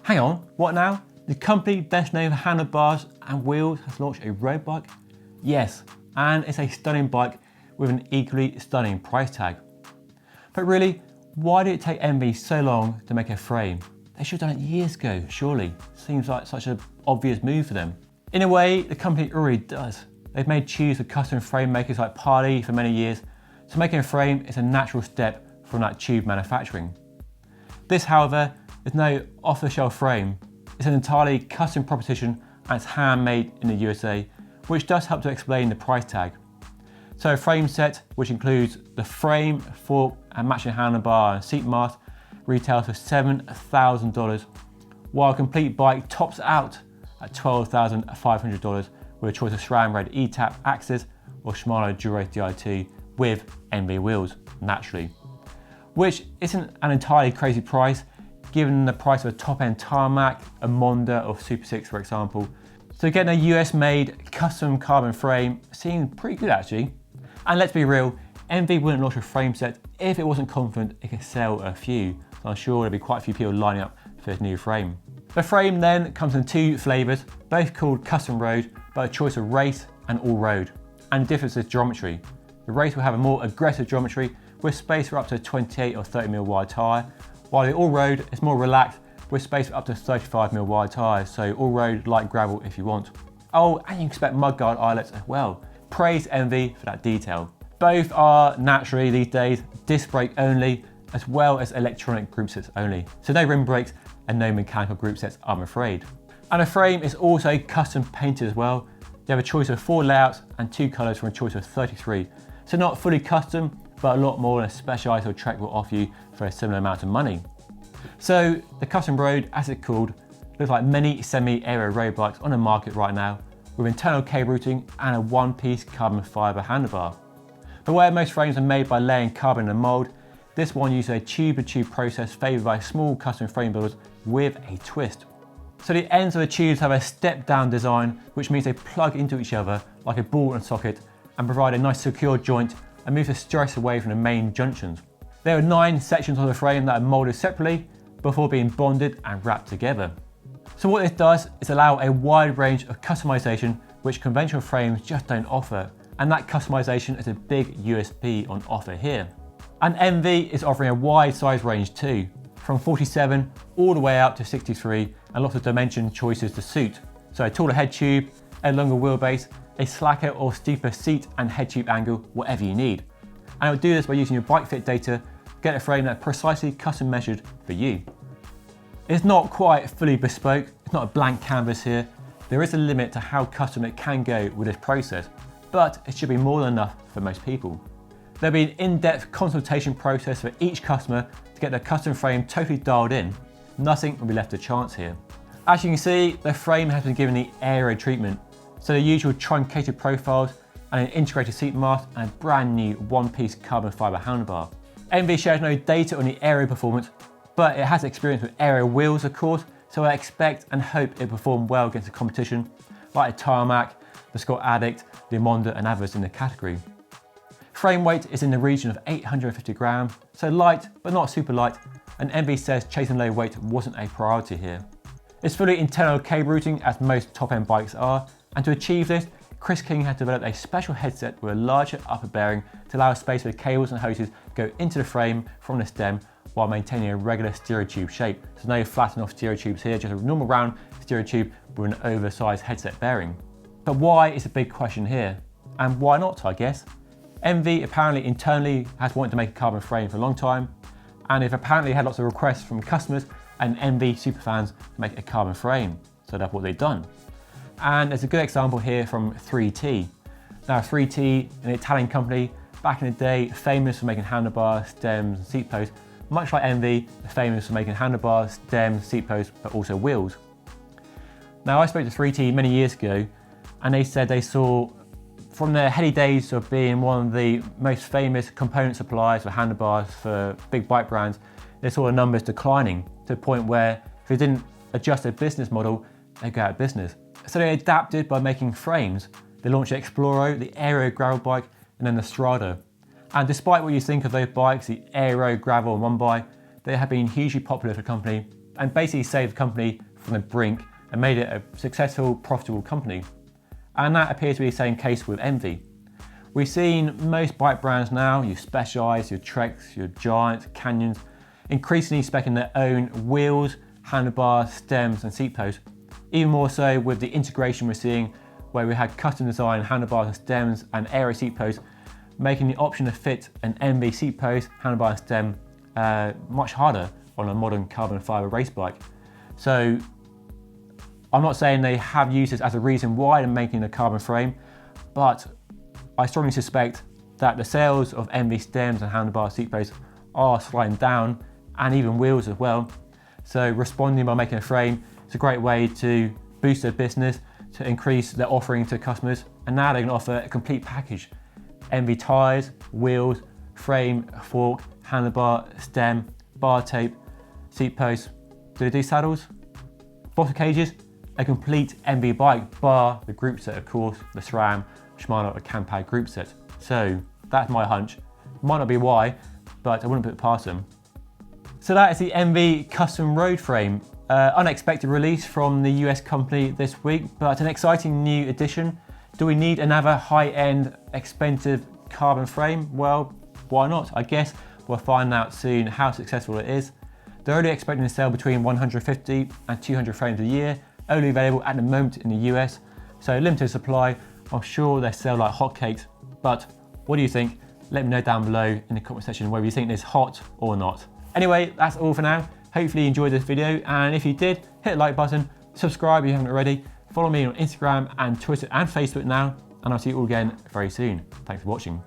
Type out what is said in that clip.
Hang on, what now? The company best known for handlebars and wheels has launched a road bike? Yes, and it's a stunning bike with an equally stunning price tag. But really, why did it take ENVE so long to make a frame? They should have done it years ago, surely. Seems like such an obvious move for them. In a way, the company already does. They've made tubes for custom frame makers like Parley for many years, so making a frame is a natural step from that tube manufacturing. This, however, is no off-the-shelf frame. It's an entirely custom proposition and it's handmade in the USA, which does help to explain the price tag. So a frame set, which includes the frame, fork and matching handlebar and seat mast, retails for $7,000, while a complete bike tops out at $12,500 with a choice of SRAM Red E-Tap axles or Shimano Dura Di2 with ENVE wheels, naturally. Which isn't an entirely crazy price, given the price of a top-end tarmac, a Monda or Super 6 for example. So getting a US-made custom carbon frame seemed pretty good actually. And let's be real, ENVE wouldn't launch a frame set if it wasn't confident it could sell a few. So I'm sure there'll be quite a few people lining up for this new frame. The frame then comes in two flavours, both called Custom Road, but a choice of race and all-road. And the difference is geometry. The race will have a more aggressive geometry with space for up to 28 or 30mm wide tyre, while the all-road is more relaxed with space for up to 35mm wide tyres, so all-road light gravel if you want. Oh, and you can expect mudguard eyelets as well. Praise ENVE for that detail. Both are naturally these days disc brake only, as well as electronic group sets only. So no rim brakes and no mechanical group sets, I'm afraid. And the frame is also custom painted as well. They have a choice of 4 layouts and 2 colours from a choice of 33. So not fully custom, but a lot more than a Specialized or Trek will offer you for a similar amount of money. So the Custom Road, as it's called, looks like many semi-aero road bikes on the market right now, with internal cable routing and a one-piece carbon fibre handlebar. But where most frames are made by laying carbon in a mould, this one uses a tube-to-tube process favoured by small custom frame builders with a twist. So the ends of the tubes have a step-down design, which means they plug into each other like a ball and socket and provide a nice secure joint and move the stress away from the main junctions. There are 9 sections of the frame that are moulded separately before being bonded and wrapped together. So what this does is allow a wide range of customization which conventional frames just don't offer, and that customization is a big USP on offer here. And ENVE is offering a wide size range too, from 47 all the way up to 63, and lots of dimension choices to suit. So a taller head tube, a longer wheelbase, a slacker or steeper seat and head tube angle, whatever you need. And it will do this by using your bike fit data to get a frame that's precisely custom measured for you. It's not quite fully bespoke, it's not a blank canvas here. There is a limit to how custom it can go with this process, but it should be more than enough for most people. There'll be an in-depth consultation process for each customer to get their custom frame totally dialed in. Nothing will be left to chance here. As you can see, the frame has been given the aero treatment, so the usual truncated profiles and an integrated seat mast and a brand new one-piece carbon fibre handlebar. ENVE shares no data on the aero performance, but it has experience with aero wheels of course, so I expect and hope it will perform well against the competition, like the Tarmac, the Scott Addict, the Monda and others in the category. Frame weight is in the region of 850 grams, so light but not super light, and ENVE says chasing low weight wasn't a priority here. It's fully internal cable routing as most top-end bikes are, and to achieve this, Chris King has developed a special headset with a larger upper bearing to allow space for the cables and hoses to go into the frame from the stem while maintaining a regular stereo tube shape. So no flattened off stereo tubes here, just a normal round stereo tube with an oversized headset bearing. But why is a big question here? And why not, I guess? ENVE apparently internally has wanted to make a carbon frame for a long time, and they've apparently had lots of requests from customers and ENVE superfans to make a carbon frame. So that's what they've done. And there's a good example here from 3T. Now 3T, an Italian company, back in the day, famous for making handlebars, stems, and seat posts, much like ENVE, famous for making handlebars, stems, seat posts, but also wheels. Now I spoke to 3T many years ago, and they said they saw, from their heady days of being one of the most famous component suppliers for handlebars for big bike brands, they saw the numbers declining to the point where if they didn't adjust their business model, they'd go out of business. So they adapted by making frames. They launched the Exploro, the Aero gravel bike, and then the Strada. And despite what you think of those bikes, the Aero, gravel, and one by, they have been hugely popular for the company and basically saved the company from the brink and made it a successful, profitable company. And that appears to be the same case with ENVE. We've seen most bike brands now, your Specialized, your Treks, your Giants, Canyons, increasingly speccing their own wheels, handlebars, stems and seat posts. Even more so with the integration we're seeing where we had custom design handlebars and stems and aero seat posts, making the option to fit an ENVE seat post, handlebar and stem much harder on a modern carbon fiber race bike. So I'm not saying they have used this as a reason why they're making a carbon frame, but I strongly suspect that the sales of ENVE stems and handlebar seat posts are sliding down, and even wheels as well. So responding by making a frame is a great way to boost their business, to increase their offering to customers, and now they can offer a complete package. ENVE tyres, wheels, frame, fork, handlebar, stem, bar tape, seat posts. Do they do saddles? Bottle cages? A complete ENVE bike, bar the group set of course, the SRAM, Shimano or Campag group set. So that's my hunch. Might not be why, but I wouldn't put it past them. So that is the ENVE custom road frame. Unexpected release from the US company this week, but an exciting new addition. Do we need another high-end, expensive carbon frame? Well, why not? I guess we'll find out soon how successful it is. They're only expecting to sell between 150 and 200 frames a year, only available at the moment in the US, so limited supply. I'm sure they sell like hotcakes, but what do you think? Let me know down below in the comment section whether you think it's hot or not. Anyway, that's all for now. Hopefully you enjoyed this video, and if you did, hit the like button, subscribe if you haven't already, follow me on Instagram and Twitter and Facebook now, and I'll see you all again very soon. Thanks for watching.